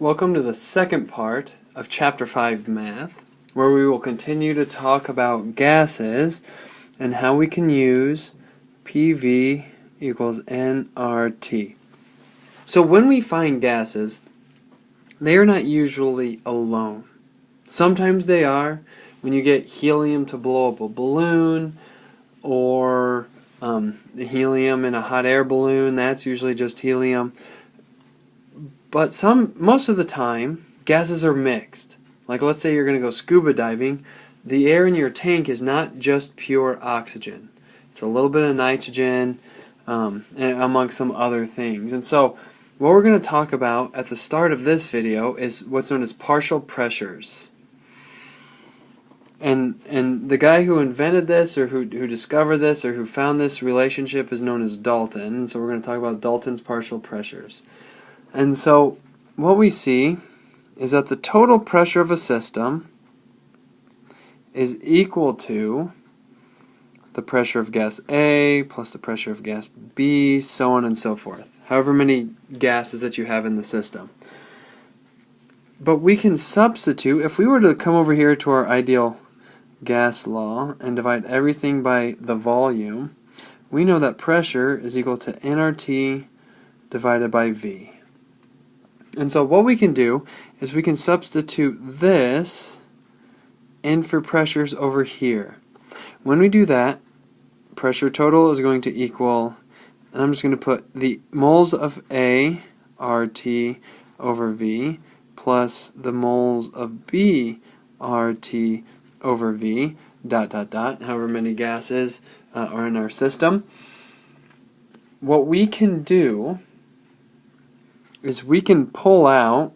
Welcome to the second part of Chapter 5 Math, where we will continue to talk about gases and how we can use PV equals nRT. So when we find gases, they are not usually alone. Sometimes they are when you get helium to blow up a balloon, or the helium in a hot air balloon, that's usually just helium. But most of the time, gases are mixed. Like let's say you're going to go scuba diving, the air in your tank is not just pure oxygen. It's a little bit of nitrogen, and among some other things. And so what we're going to talk about at the start of this video is what's known as partial pressures. And the guy who invented this, or who discovered this, or who found this relationship is known as Dalton. And so we're going to talk about Dalton's partial pressures. And so what we see is that the total pressure of a system is equal to the pressure of gas A plus the pressure of gas B, so on and so forth. However many gases that you have in the system. But we can substitute, if we were to come over here to our ideal gas law and divide everything by the volume, we know that pressure is equal to nRT divided by V. And so what we can do is we can substitute this in for pressures over here. When we do that, pressure total is going to equal, and I'm just going to put the moles of A, RT over V, plus the moles of B, RT over V, however many gases are in our system. What we can do is we can pull out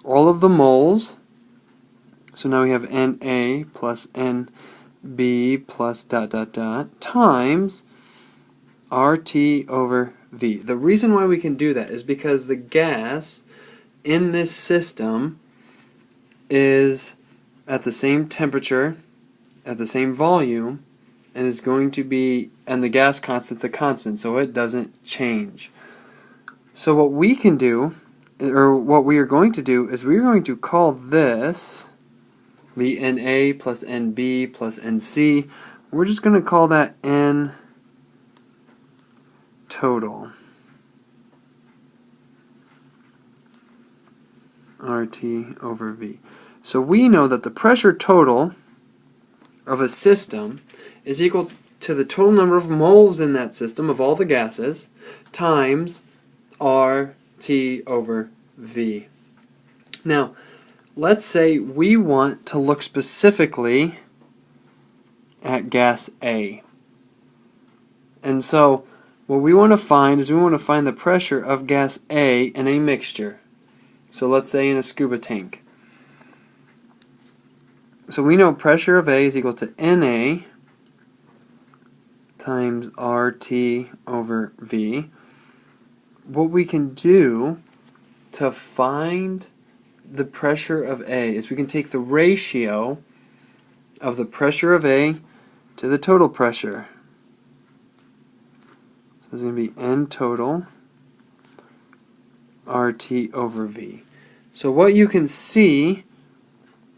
all of the moles. So now we have Na plus Nb plus times RT over V. The reason why we can do that is because the gas in this system is at the same temperature, at the same volume, and is going to be, and the gas constant's a constant, so it doesn't change. So what we can do, or what we are going to do, is we're going to call this the Na plus Nb plus Nc. We're just going to call that N total. RT over V. So we know that the pressure total of a system is equal to the total number of moles in that system of all the gases times RT over V. Now, let's say we want to look specifically at gas A. And so what we want to find is we want to find the pressure of gas A in a mixture. So let's say in a scuba tank. So we know pressure of A is equal to Na times RT over V. What we can do to find the pressure of A is we can take the ratio of the pressure of A to the total pressure. So this is going to be N total RT over V. So what you can see,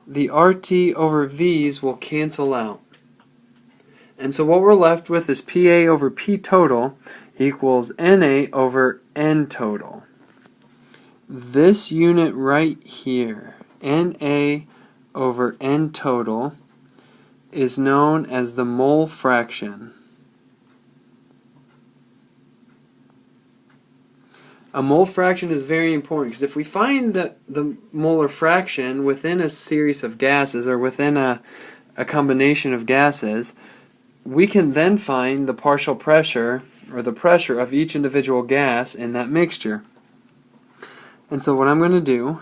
the RT over V's will cancel out. And so what we're left with is PA over P total equals Na over N total. This unit right here, Na over N total, is known as the mole fraction. A mole fraction is very important because if we find the molar fraction within a series of gases or within a combination of gases, we can then find the partial pressure, or the pressure of each individual gas in that mixture. And so what I'm going to do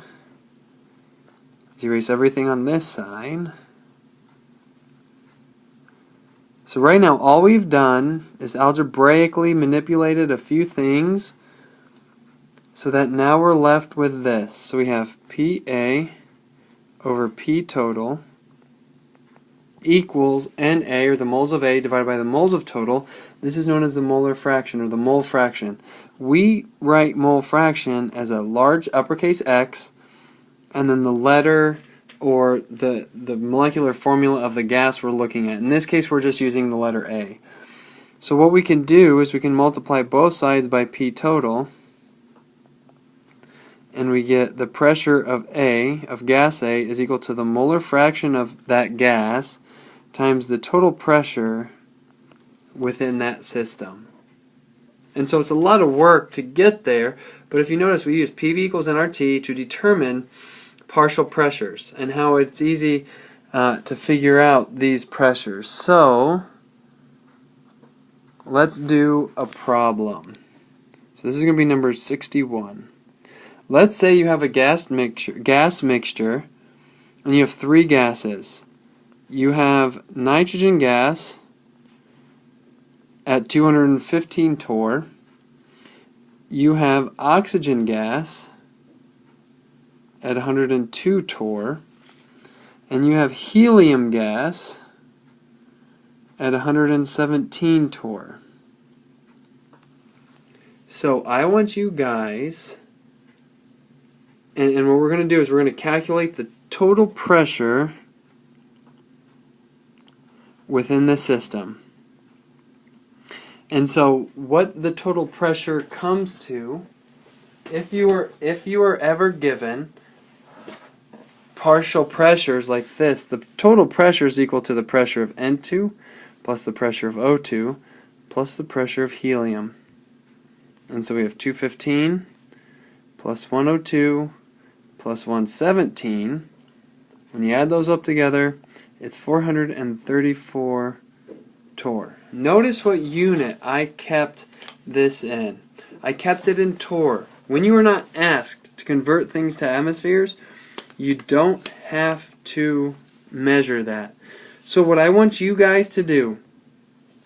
is erase everything on this side. So right now all we've done is algebraically manipulated a few things so that now we're left with this. So we have PA over P total equals Na, or the moles of A, divided by the moles of total. This is known as the molar fraction, or the mole fraction. we write mole fraction as a large uppercase X and then the letter or the molecular formula of the gas we're looking at. In this case, we're just using the letter A. So what we can do is we can multiply both sides by P total, and we get the pressure of gas A, is equal to the molar fraction of that gas times the total pressure within that system. And so it's a lot of work to get there, but if you notice, we use PV equals nRT to determine partial pressures and how it's easy to figure out these pressures. So let's do a problem. So this is going to be number 61. Let's say you have a gas mixture and you have three gases. You have nitrogen gas at 215 torr. You have oxygen gas at 102 torr. And you have helium gas at 117 torr. So I want you guys, and what we're going to do is we're going to calculate the total pressure within the system. And so what the total pressure comes to, if you were ever given partial pressures like this, the total pressure is equal to the pressure of N2 plus the pressure of O2 plus the pressure of helium. And so we have 215 plus 102 plus 117. When you add those up together, it's 434 torr. Notice what unit I kept this in. I kept it in torr. When you are not asked to convert things to atmospheres, you don't have to measure that. So what I want you guys to do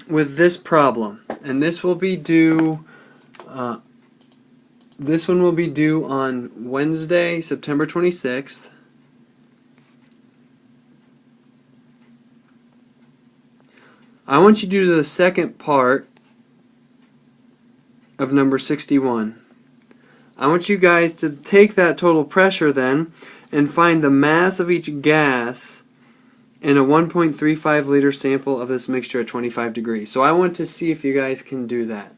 with this problem, and this will be due, this one will be due on Wednesday, September 26th. I want you to do the second part of number 61. I want you guys to take that total pressure then and find the mass of each gas in a 1.35 liter sample of this mixture at 25 degrees. So I want to see if you guys can do that.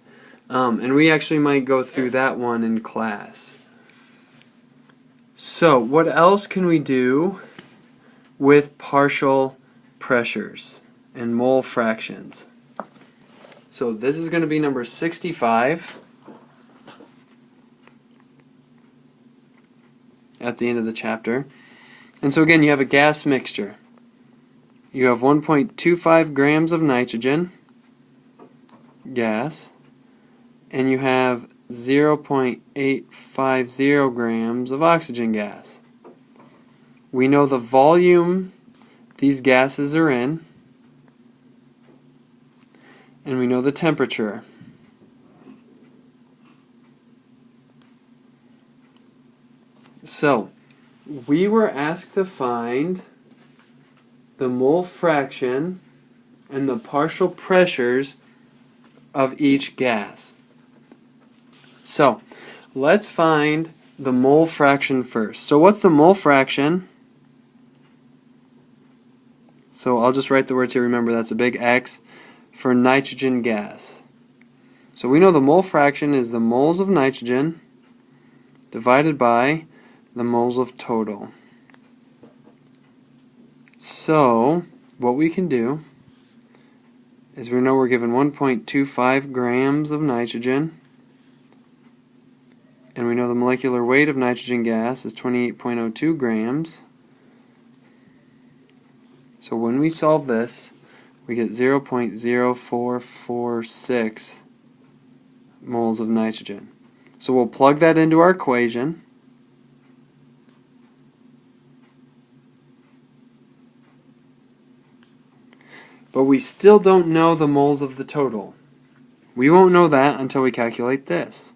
And we actually might go through that one in class. So what else can we do with partial pressures and mole fractions? So this is going to be number 65 at the end of the chapter. And so again, you have a gas mixture. You have 1.25 grams of nitrogen gas, and you have 0.850 grams of oxygen gas. We know the volume these gases are in, and we know the temperature. So, we were asked to find the mole fraction and the partial pressures of each gas. So, let's find the mole fraction first. So what's the mole fraction? So I'll just write the words here. Remember, that's a big X for nitrogen gas. So we know the mole fraction is the moles of nitrogen divided by the moles of total. So what we can do is we know we're given 1.25 grams of nitrogen, and we know the molecular weight of nitrogen gas is 28.02 grams. So when we solve this, we get 0.0446 moles of nitrogen. So we'll plug that into our equation. But we still don't know the moles of the total. We won't know that until we calculate this.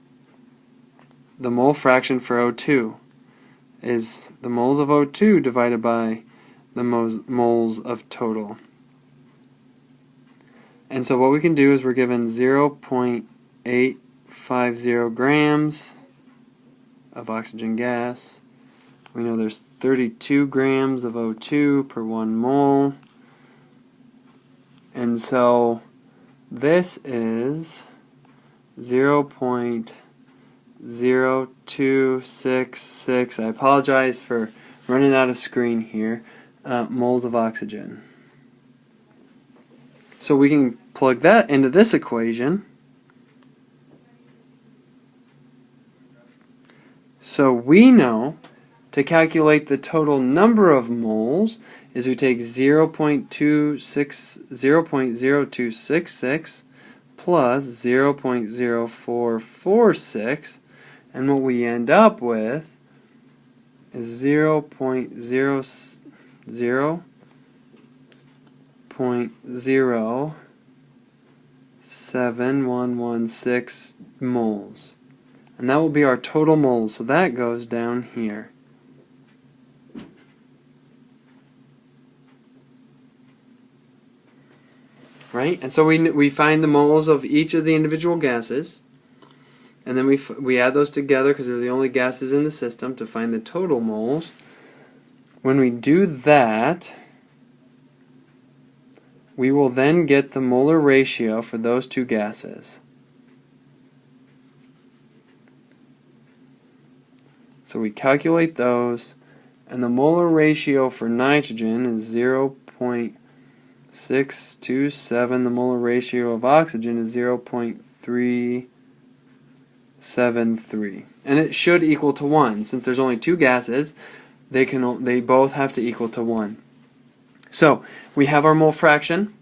The mole fraction for O2 is the moles of O2 divided by the moles of total. And so what we can do is we're given 0.850 0.50 grams of oxygen gas. We know there's 32 grams of O2 per 1 mole. And so this is 0.0266, I apologize for running out of screen here, moles of oxygen. So we can plug that into this equation. So we know to calculate the total number of moles is we take 0.0266 plus 0.0446, and what we end up with is 0.07116 moles. And that will be our total moles, so that goes down here. Right? And so we find the moles of each of the individual gases, and then we add those together because they're the only gases in the system to find the total moles. When we do that, we will then get the molar ratio for those two gases. So we calculate those, and the molar ratio for nitrogen is 0.627. The molar ratio of oxygen is 0.373. And it should equal to 1. Since there's only two gases, they both have to equal to 1. So we have our mole fraction.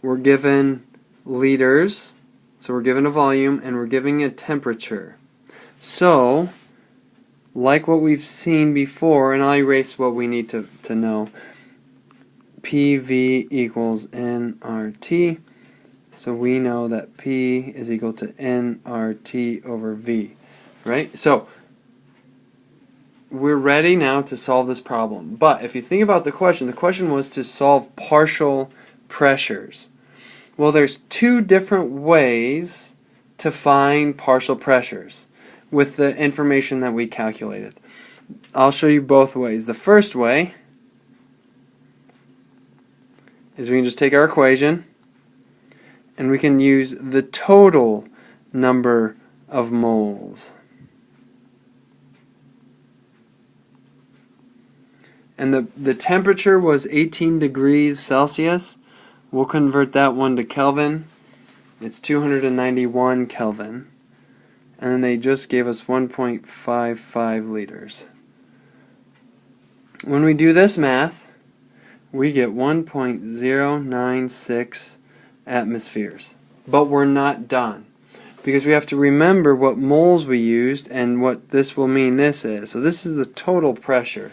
We're given liters, so we're given a volume, and we're giving a temperature. So, like what we've seen before, and I'll erase what we need to know, PV equals nRT. So we know that P is equal to nRT over V. Right? So we're ready now to solve this problem. But if you think about the question was to solve partial pressures. Well, there's two different ways to find partial pressures with the information that we calculated. I'll show you both ways. The first way is we can just take our equation and we can use the total number of moles. And the temperature was 18 degrees Celsius. We'll convert that one to Kelvin. It's 291 Kelvin. And then they just gave us 1.55 liters. When we do this math, we get 1.096 atmospheres. But we're not done, because we have to remember what moles we used and what this will mean this is. So this is the total pressure.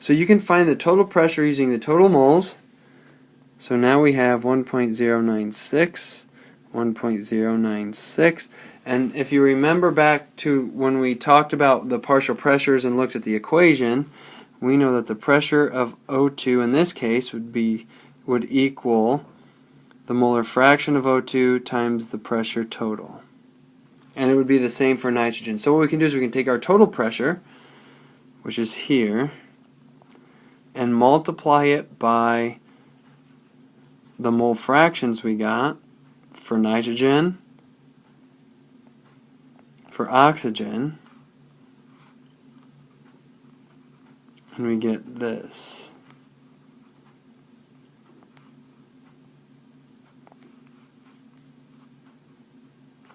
So you can find the total pressure using the total moles. So now we have 1.096, 1.096. And if you remember back to when we talked about the partial pressures and looked at the equation, we know that the pressure of O2 in this case would equal the molar fraction of O2 times the pressure total. And it would be the same for nitrogen. So what we can do is we can take our total pressure, which is here, and multiply it by the mole fractions we got for nitrogen, for oxygen, and we get this.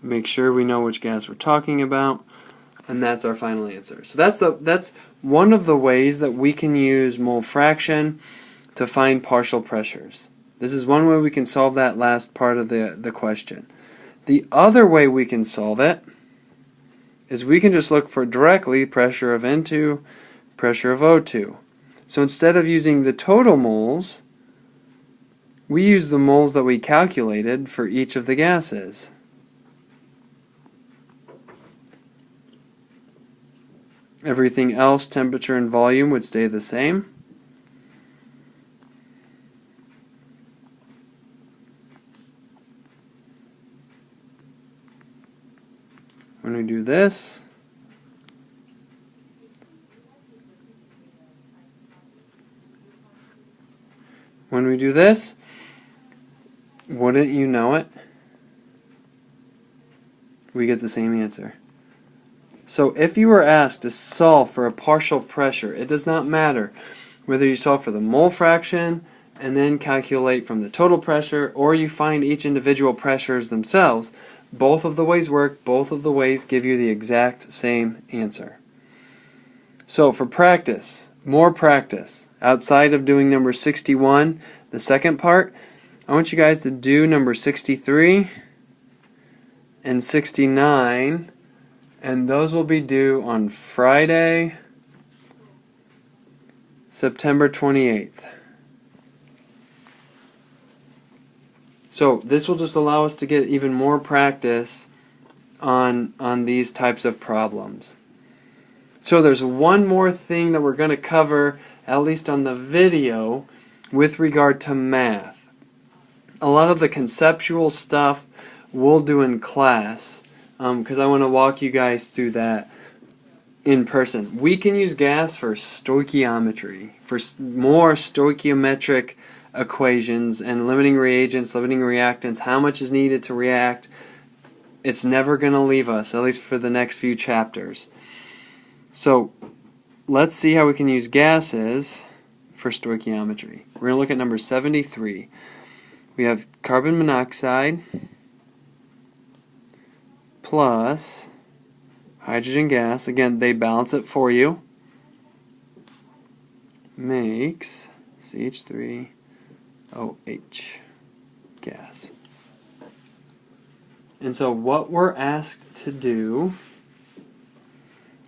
Make sure we know which gas we're talking about, and that's our final answer. So that's one of the ways that we can use mole fraction to find partial pressures. This is one way we can solve that last part of the question. The other way we can solve it is we can just look for directly pressure of N2, pressure of O2. So instead of using the total moles, we use the moles that we calculated for each of the gases. Everything else, temperature and volume, would stay the same. this, wouldn't you know it, we get the same answer. So if you were asked to solve for a partial pressure, it does not matter whether you solve for the mole fraction and then calculate from the total pressure, or you find each individual pressures themselves. Both of the ways work, both of the ways give you the exact same answer. So for practice, more practice, outside of doing number 61, the second part, I want you guys to do number 63 and 69, and those will be due on Friday, September 28th. So this will just allow us to get even more practice on these types of problems. So there's one more thing that we're going to cover, at least on the video, with regard to math. A lot of the conceptual stuff we'll do in class, because I want to walk you guys through that in person. We can use gas for stoichiometry, for more stoichiometric equations and limiting reagents, limiting reactants, how much is needed to react. It's never going to leave us, at least for the next few chapters. So let's see how we can use gases for stoichiometry. We're going to look at number 73. We have carbon monoxide plus hydrogen gas. Again, they balance it for you. Makes CH3OH gas. And so what we're asked to do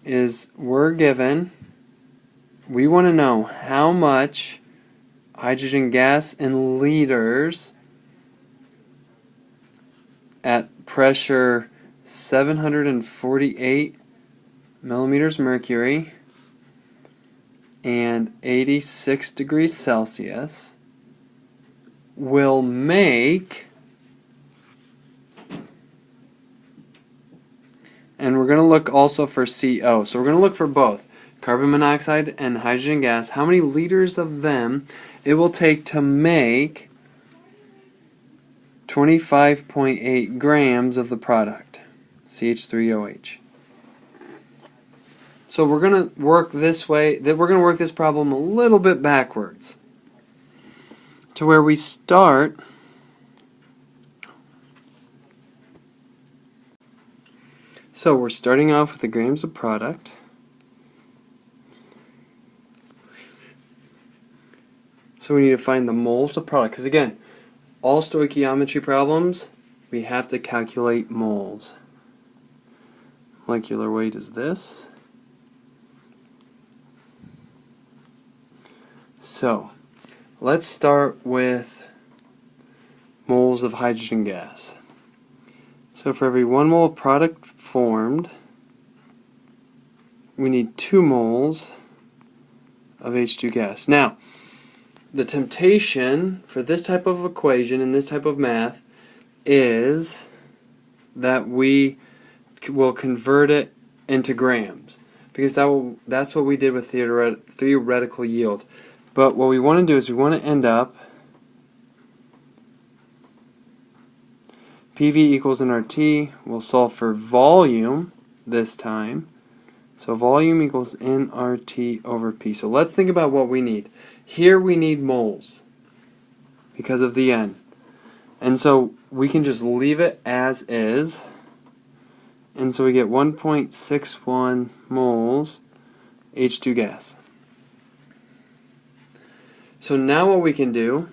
is we want to know how much hydrogen gas in liters at pressure 748 millimeters mercury and 86 degrees Celsius will make, and we're going to look also for CO. So we're going to look for both carbon monoxide and hydrogen gas, how many liters of them it will take to make 25.8 grams of the product, CH3OH. So we're going to work this way, we're going to work this problem a little bit backwards, to where we start so we're starting off with the grams of product. So we need to find the moles of product, because again, all stoichiometry problems, we have to calculate moles. Molecular weight is this. So let's start with moles of hydrogen gas. So for every 1 mole of product formed, we need 2 moles of H2 gas. Now, the temptation for this type of equation and this type of math is that we will convert it into grams, because that's what we did with theoretical yield. But what we want to do is we want to end up PV equals nRT. We'll solve for volume this time. So volume equals nRT over P. So let's think about what we need. Here we need moles because of the N. And so we can just leave it as is. And so we get 1.61 moles H2 gas. So now what we can do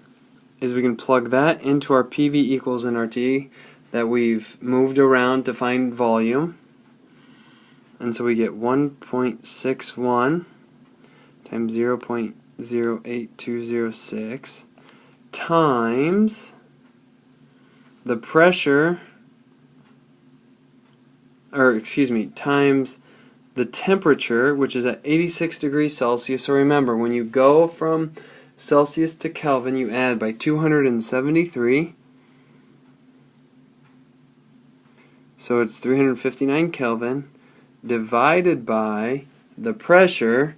is we can plug that into our PV equals nRT that we've moved around to find volume. And so we get 1.61 times 0.08206 times the pressure, times the temperature, which is at 86 degrees Celsius. So remember, when you go from Celsius to Kelvin, you add by 273. So it's 359 Kelvin. divided by the pressure.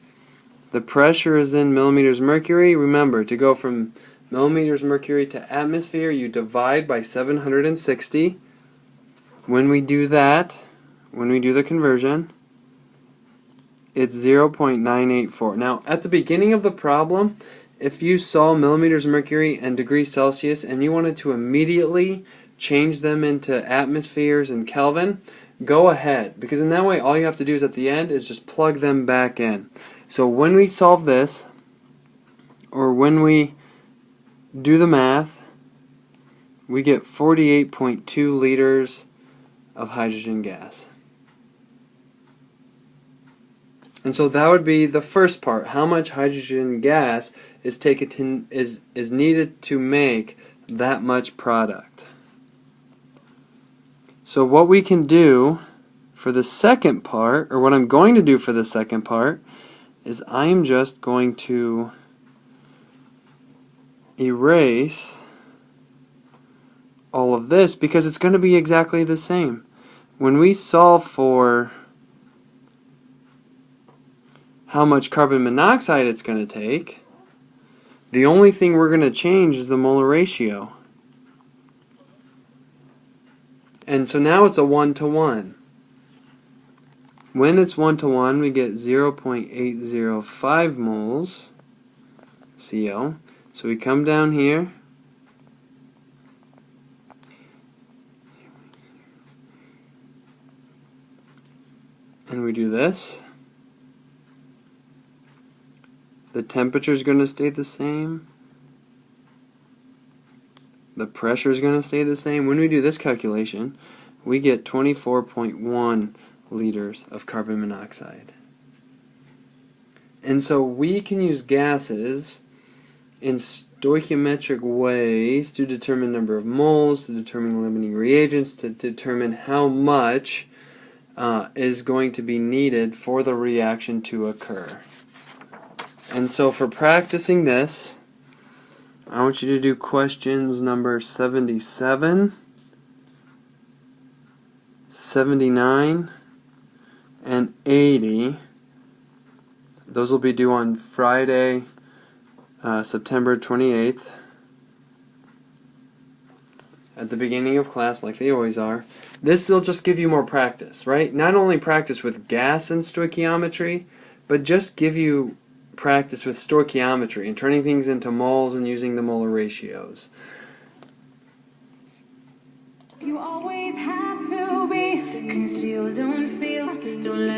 The pressure is in millimeters mercury. Remember, to go from millimeters mercury to atmosphere, you divide by 760. When we do that, when we do the conversion, it's 0.984. Now, at the beginning of the problem, if you saw millimeters mercury and degrees Celsius and you wanted to immediately change them into atmospheres and Kelvin, go ahead, because in that way all you have to do is at the end is just plug them back in. So when we solve this, or when we do the math, we get 48.2 liters of hydrogen gas. And so that would be the first part. How much hydrogen gas is needed to make that much product? So what we can do for the second part, or what I'm going to do for the second part, is I'm just going to erase all of this because it's going to be exactly the same. When we solve for how much carbon monoxide it's going to take, the only thing we're going to change is the molar ratio. And so now it's a 1-to-1. When it's 1-to-1, we get 0.805 moles CO. So we come down here, and we do this. The temperature is going to stay the same. The pressure is going to stay the same. When we do this calculation, we get 24.1 liters of carbon monoxide. And so we can use gases in stoichiometric ways to determine number of moles, to determine limiting reagents, to determine how much is going to be needed for the reaction to occur. And so for practicing this, I want you to do questions number 77, 79, and 80. Those will be due on Friday, September 28th, at the beginning of class, like they always are. This will just give you more practice, right? Not only practice with gas and stoichiometry, but just give you practice with stoichiometry and turning things into moles and using the molar ratios. You always have to be concealed, don't feel, don't let